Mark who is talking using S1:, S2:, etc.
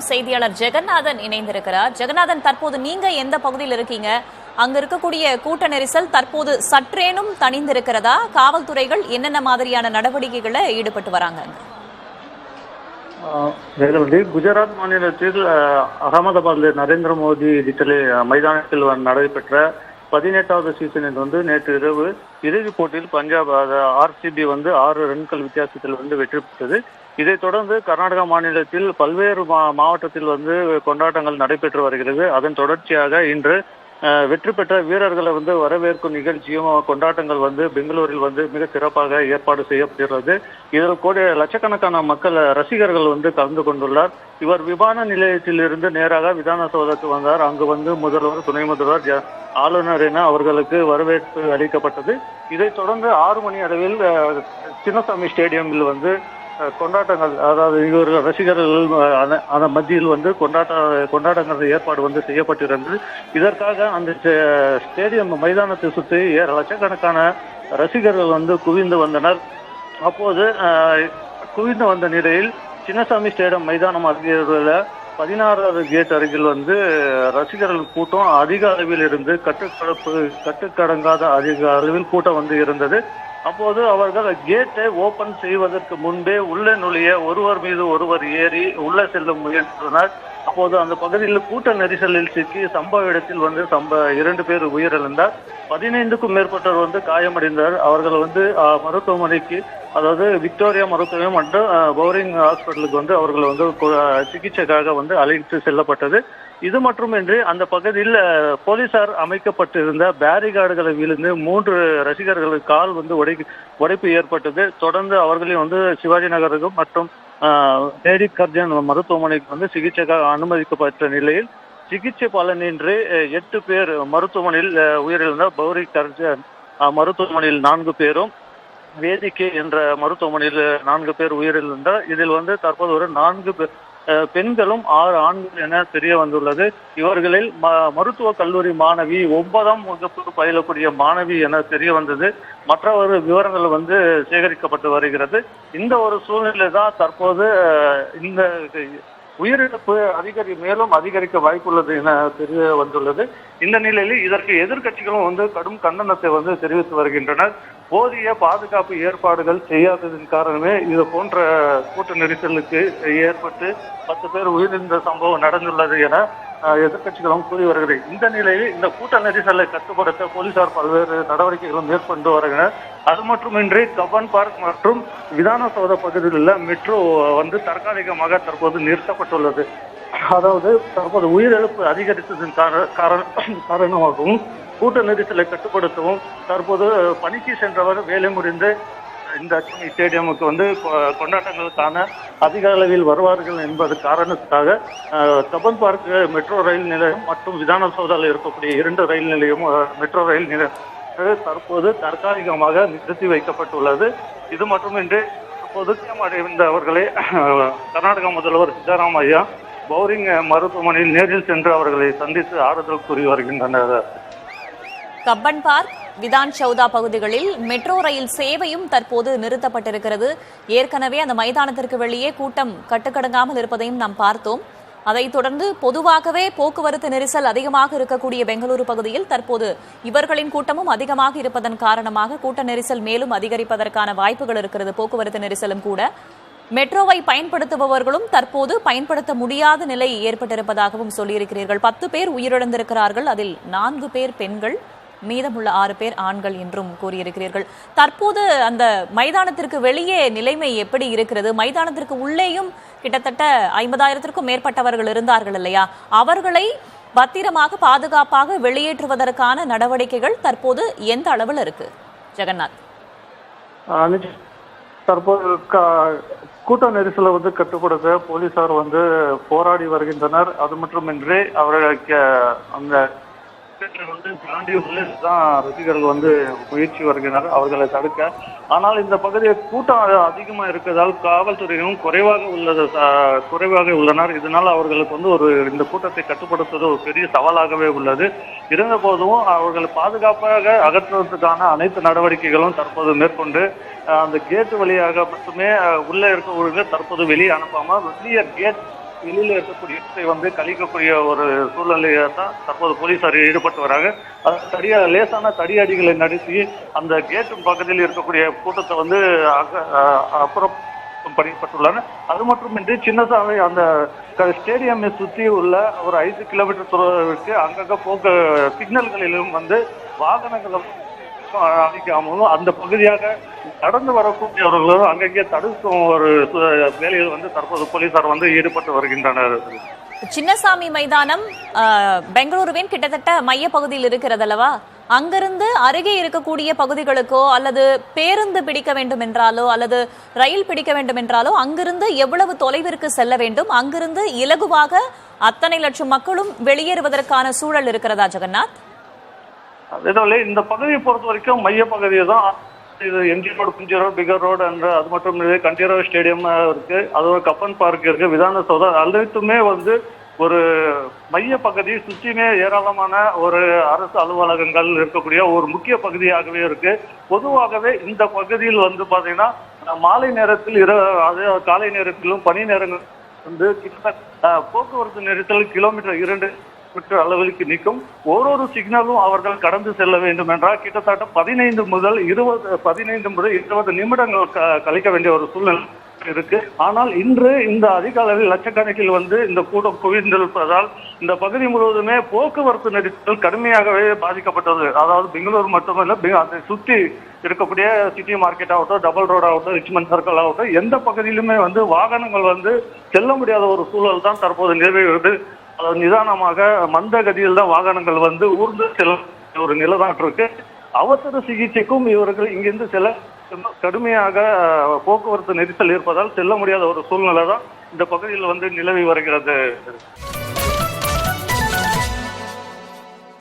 S1: செய்தியாளர் ஜெகநாதன் இணைந்திருக்கிறார். ஜெகநாதன், தற்போது நீங்க எந்த பகுதியில் இருக்கீங்க? அங்க இருக்கக்கூடிய கூட்ட நெரிசல் தற்போது சற்றேனும் தணிந்திருக்கிறதா? காவல்துறைகள் என்னென்ன மாதிரியான நடவடிக்கைகளை ஈடுபட்டு வராங்க?
S2: குஜராத் மாநிலத்தில் அகமதாபாத்தில் நரேந்திர மோடி டிஜிட்டல் மைதானத்தில் நடைபெற்ற 18வது சீசனில் நேற்று இரவு இறுதிப் போட்டியில் பஞ்சாப் RCB 6 ரன்கள் வித்தியாசத்தில் வெற்றி பெற்றது. இதைத் தொடர்ந்து கர்நாடகா மாநிலத்தில் பல்வேறு மாவட்டத்தில் கொண்டாட்டங்கள் நடைபெற்று வருகிறது. அதன் தொடர்ச்சியாக இன்று வெற்றி பெற்ற வீரர்களை வரவேற்கும் நிகழ்ச்சியும் கொண்டாட்டங்கள் பெங்களூரில் மிக சிறப்பாக ஏற்பாடு செய்யப்படுகிறது. இதில் கூட லட்சக்கணக்கான மக்கள் ரசிகர்கள் கலந்து கொண்டுள்ளார். இவர் விமான நிலையத்தில் இருந்து நேராக விதானசௌதத்துக்கு வந்தார். அங்கு முதல்வர், துணை முதல்வர், ஆளுநர் என அவர்களுக்கு வரவேற்பு அளிக்கப்பட்டது. இதைத் தொடர்ந்து 6 மணி அளவில் சின்னசாமி ஸ்டேடியமில் கொண்டாட்டங்கள், அதாவது இவர்கள் ரசிகர்கள் அதன் மத்தியில் கொண்டாட்டங்கள் ஏற்பாடு செய்யப்பட்டிருந்தது. இதற்காக அந்த ஸ்டேடியம் மைதானத்தை சுற்றி லட்சக்கணக்கான ரசிகர்கள் குவிந்து வந்தனர். அப்போது குவிந்து வந்த நிலையில் சின்னசாமி ஸ்டேடியம் மைதானம் அருகில் 16வது கேட் அருகில் ரசிகர்கள் கூட்டம் அதிக அளவில் இருந்து கட்டுக்கடங்காத அதிக அளவில் கூட்டம் இருந்தது. அப்போது அவர்கள் கேட்டை ஓபன் செய்வதற்கு முன்பே உள்ளே நுழைய ஒருவர் மீது ஒருவர் ஏறி உள்ளே செல்ல முயன்றனர். அப்போது அந்த பகுதியில் கூட்ட நெரிசலில் சிக்கி சம்பவ இடத்தில் 2 பேர் உயிரிழந்தார். 15க்கும் மேற்பட்டவர் காயமடைந்தார். அவர்கள் மருத்துவமனைக்கு, அதாவது விக்டோரியா மருத்துவமனை மற்றும் பவுரிங் ஹாஸ்பிட்டலுக்கு அவர்கள் சிகிச்சைக்காக அழைத்து செல்லப்பட்டது. இது மட்டுமின்றி அந்த பகுதியில் போலீசார் அமைக்கப்பட்டிருந்த பேரிகார்டுகளை விழுந்து 3 ரசிகர்களுக்கு கால் உடைப்பு ஏற்பட்டது. தொடர்ந்து அவர்களையும் சிவாஜி நகருக்கு மற்றும் லேடி கர்ஜன் மருத்துவமனைக்கு சிகிச்சைக்காக அனுமதிக்கப்பட்ட நிலையில் சிகிச்சை பலனின்றி 8 பேர் மருத்துவமனையில் உயிரிழந்தார். பௌரி கர்ஜன் மருத்துவமனையில் 4 பேரும், வேதிக்கை என்ற மருத்துவமனையில் 4 பேர் உயிரிழந்தார். இதில் தற்போது ஒரு 4 பெண்களும் 6 ஆண்கள் என தெரிய வந்துள்ளது. இவர்களில் மருத்துவக் கல்லூரி மாணவி, 9ஆம் வகுப்பு பயிலக்கூடிய மாணவி என தெரிய வந்தது. மற்ற விவரங்கள் சேகரிக்கப்பட்டு வருகிறது. இந்த ஒரு சூழ்நிலை தான் தற்போது இந்த உயிரிழப்பு மேலும் அதிகரிக்க வாய்ப்புள்ளது என தெரிய வந்துள்ளது. இந்த நிலையில் இதற்கு எதிர்கட்சிகளும் கடும் கண்டனத்தை தெரிவித்து வருகின்றனர். போதிய பாதுகாப்பு ஏற்பாடுகள் செய்யாததன் காரணமே இது போன்ற கூட்ட நெரிசலுக்கு ஏற்பட்டு 10 பேர் உயிரிழந்த சம்பவம் நடந்துள்ளது என எதிர்கட்சிகளும் கூறி வருகிறது. இந்த நிலையில் இந்த கூட்ட நெரிசலை கட்டுப்படுத்த போலீசார் பல்வேறு நடவடிக்கைகளும் மேற்கொண்டு வருகின்றனர். அது மட்டுமின்றி கப்பன் பார்க் மற்றும் விதானசௌத பகுதியில் உள்ள மெட்ரோ தற்காலிகமாக தற்போது நிறுத்தப்பட்டுள்ளது. அதாவது தற்போது உயிரிழப்பு அதிகரித்ததன் காரணமாகவும் கூட்ட நெரிசலை கட்டுப்படுத்தவும் தற்போது பணிக்கு சென்றவர் வேலை முடிந்து இந்த ஸ்டேடியமுக்கு கொண்டாட்டங்களுக்கான அதிக அளவில் வருவார்கள் என்பது காரணத்துக்காக கப்பன் பார்க் மெட்ரோ ரயில் நிலையம் மற்றும் விதானசௌதாவில் இருக்கக்கூடிய 2 ரயில் நிலையம் மெட்ரோ ரயில் நிலையம் தற்போது தற்காலிகமாக நிறுத்தி வைக்கப்பட்டுள்ளது. இது மட்டுமின்றி தற்போது அடைந்தவர்களை கர்நாடக முதல்வர் சித்தராமையா பவுரிங் மருத்துவமனையில் நேரில் சென்று அவர்களை சந்தித்து ஆறுதல் கூறி வருகின்றனர்.
S1: கப்பன் பார்க், விதான் சௌதா பகுதிகளில் மெட்ரோ ரயில் சேவையும் தற்போது நிறுத்தப்பட்டிருக்கிறது. ஏற்கனவே அந்த மைதானத்திற்கு வெளியே கூட்டம் கட்டுக்கடங்காமல் இருப்பதையும் நாம் பார்த்தோம். அதைத் தொடர்ந்து பொதுவாகவே போக்குவரத்து நெரிசல் அதிகமாக இருக்கக்கூடிய பெங்களூரு பகுதியில் தற்போது இவர்களின் கூட்டமும் அதிகமாக இருப்பதன் காரணமாக கூட்ட நெரிசல் மேலும் அதிகரிப்பதற்கான வாய்ப்புகள் இருக்கிறது. போக்குவரத்து நெரிசலும் கூட மெட்ரோவை பயன்படுத்துபவர்களும் தற்போது பயன்படுத்த முடியாத நிலை ஏற்பட்டிருப்பதாகவும் சொல்லியிருக்கிறீர்கள். 10 பேர் உயிரிழந்திருக்கிறார்கள். அதில் 4 பேர் பெண்கள், மீதமுள்ள 6 பேர் ஆண்கள் என்றும் கூறியிருக்கிறீர்கள். தற்போது அந்த மைதானத்திற்கு வெளியே நிலைமை எப்படி இருக்கிறது? மைதானத்திற்கு உள்ளேயும் கிட்டத்தட்ட 50,000க்கும் மேற்பட்டவர்கள் இருந்தார்கள் இல்லையா? அவர்களை பத்திரமாக பாதுகாப்பாக வெளியேற்றுவதற்கான நடவடிக்கைகள் தற்போது எந்த அளவில் இருக்கு ஜெகநாத்?
S2: தற்போது கூட்ட நெரிசலை கட்டுப்படுத்த போலீசார் போராடி வருகின்றனர். அது மட்டுமின்றி அவர்களுக்கு அந்த தாண்டி தான் ரசிகர்கள் முயற்சி வருகின்றனர் அவர்களை தடுக்க. ஆனால் இந்த பகுதியில் கூட்டம் அதிகமா இருக்கிறதால் காவல்துறையும் குறைவாக உள்ளனர். இதனால் அவர்களுக்கு இந்த கூட்டத்தை கட்டுப்படுத்துவது ஒரு பெரிய சவாலாகவே உள்ளது. இருந்த போதும் அவர்களை பாதுகாப்பாக அகற்றுவதற்கான அனைத்து நடவடிக்கைகளும் தற்போது மேற்கொண்டு அந்த கேட் வழியாக மட்டுமே உள்ளே இருக்கவர்கள் தற்போது வெளியே அனுப்பாமல் வெளியே கேட் வெளியில இருக்கக்கூடிய வந்து கழிக்கக்கூடிய ஒரு சூழ்நிலையை தான் தற்போது போலீசார் ஈடுபட்டு வராங்க. அது லேசான தடியடிகளை நடத்தி அந்த கேட்டு பக்கத்தில் இருக்கக்கூடிய கூட்டத்தை வந்து அப்புறம் படிக்கப்பட்டுள்ளன. அது மட்டுமின்றி சின்னசாமி அந்த ஸ்டேடியமை சுற்றி உள்ள ஒரு 5 கிலோமீட்டர் தொலைவிற்கு அங்கங்க சிக்னல்களிலும் வந்து வாகனங்களை அழிக்காமலும் அந்த பகுதியாக கடந்து வரக்கூடியவர்களும் அங்கங்கே தடுக்கும் ஒரு வேலையில் வந்து தற்போது போலீசார் வந்து ஈடுபட்டு வருகின்றனர்.
S1: சின்னசாமி மைதானம் பெங்களூருவின் கிட்டத்தட்ட மைய பகுதியில் இருக்கிறது அல்லவா? அங்கிருந்து அருகே இருக்கக்கூடிய பகுதிகளுக்கோ அல்லது பேருந்து பிடிக்க வேண்டும் என்றாலோ அல்லது ரயில் பிடிக்க வேண்டும் என்றாலோ அங்கிருந்து எவ்வளவு தொலைவிற்கு செல்ல வேண்டும்? அங்கிருந்து இலகுவாக அத்தனை லட்சம் மக்களும் வெளியேறுவதற்கான சூழல் இருக்கிறதா ஜெகநாத்?
S2: அதனால இந்த பகுதியை பொறுத்த வரைக்கும் மைய பகுதியை தான். இது MG road, Punji road, figure road என்ற அது மட்டும் கண்டிரோ ஸ்டேடியம் இருக்கு, அதோட கப்பன் பார்க் இருக்கு, விதான சௌதா அனைத்துமே வந்து ஒரு மைய பகுதி சுற்றியுமே ஏராளமான ஒரு அரசு அலுவலகங்கள் இருக்கக்கூடிய ஒரு முக்கிய பகுதியாகவே இருக்கு. பொதுவாகவே இந்த பகுதியில் வந்து பாத்தீங்கன்னா மாலை நேரத்தில் அதே காலை நேரத்திலும் பனி நேரங்கள் வந்து கிட்டத்தட்ட போக்குவரத்து நெரிசல் கிலோமீட்டர் 2 அளவிற்கு நிற்கும். ஒரு சிக்னலும் அவர்கள் கடந்து செல்ல வேண்டும் என்றால் கிட்டத்தட்ட 15 முதல் 20 நிமிடங்கள் கழிக்க வேண்டிய ஒரு சூழ்நிலை இருக்கு. ஆனால் இன்று இந்த அதிக அளவில் லட்சக்கணக்கில் வந்து இந்த கூட்டம் குவிந்திருப்பதால் இந்த பகுதி முழுவதுமே போக்குவரத்து நெரிசல் கடுமையாகவே பாதிக்கப்பட்டது. அதாவது பெங்களூர் மட்டுமல்ல, அதை சுற்றி இருக்கக்கூடிய சிட்டி மார்க்கெட் ஆகட்டும், டபுள் ரோட் ஆகட்டும், ரிச்மண்ட் சர்க்கிள் ஆகட்டும், எந்த பகுதியிலுமே வந்து வாகனங்கள் வந்து செல்ல முடியாத ஒரு சூழல் தான் தற்போது நிலவுகிறது. நிதானமாக மந்த கதியில் தான் வாகனங்கள் வந்து ஊர்ந்து செல்ல ஒரு நிலைதான் இருக்கு. அவசர சிகிச்சைக்கும் இவர்கள் இங்கிருந்து செல்ல கடுமையாக போக்குவரத்து நெரிசல் இருப்பதால் செல்ல முடியாத ஒரு சூழ்நிலை தான் இந்த பகுதியில் வந்து நிலவி வருகிறது.